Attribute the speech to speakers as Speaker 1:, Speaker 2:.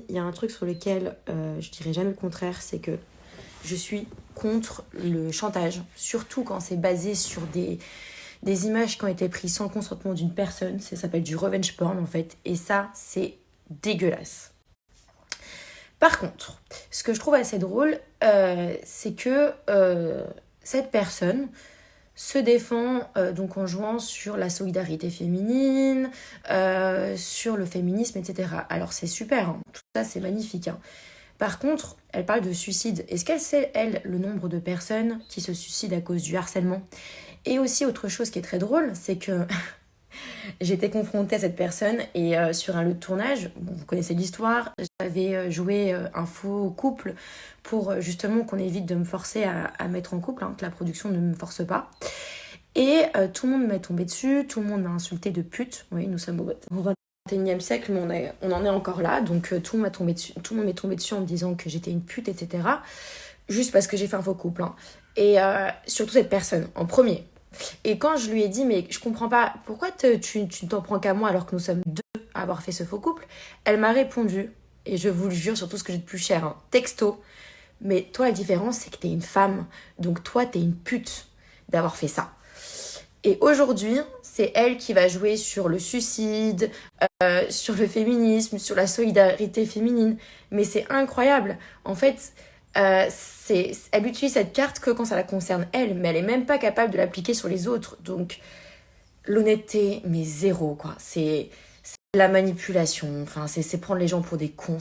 Speaker 1: Il y a un truc sur lequel je dirais jamais le contraire, c'est que je suis contre le chantage, surtout quand c'est basé sur des images qui ont été prises sans le consentement d'une personne. Ça s'appelle du revenge porn en fait, et ça c'est dégueulasse. Par contre, ce que je trouve assez drôle, c'est que cette personne se défend donc en jouant sur la solidarité féminine, sur le féminisme, etc. Alors c'est super, hein, tout ça c'est magnifique. Hein. Par contre, elle parle de suicide. Est-ce qu'elle sait, elle, le nombre de personnes qui se suicident à cause du harcèlement? Et aussi, autre chose qui est très drôle, c'est que j'étais confrontée à cette personne et sur un lieu de tournage, bon, vous connaissez l'histoire, j'avais joué un faux couple pour justement qu'on évite de me forcer à mettre en couple, hein, que la production ne me force pas. Et tout le monde m'est tombé dessus, tout le monde m'a insulté de pute. Oui, nous sommes au 21e siècle, mais on en est encore là. Donc tout le monde m'est tombé dessus en me disant que j'étais une pute, etc. Juste parce que j'ai fait un faux couple. Hein. Et surtout cette personne, en premier. Et quand je lui ai dit, mais je comprends pas, pourquoi tu t'en prends qu'à moi alors que nous sommes deux à avoir fait ce faux couple, elle m'a répondu, et je vous le jure sur tout ce que j'ai de plus cher, hein, texto, mais toi la différence c'est que t'es une femme, donc toi t'es une pute d'avoir fait ça. Et aujourd'hui, c'est elle qui va jouer sur le suicide, sur le féminisme, sur la solidarité féminine. Mais c'est incroyable. En fait, elle utilise cette carte que quand ça la concerne elle, mais elle est même pas capable de l'appliquer sur les autres. Donc, l'honnêteté, mais zéro, quoi. C'est la manipulation. Enfin, c'est prendre les gens pour des cons.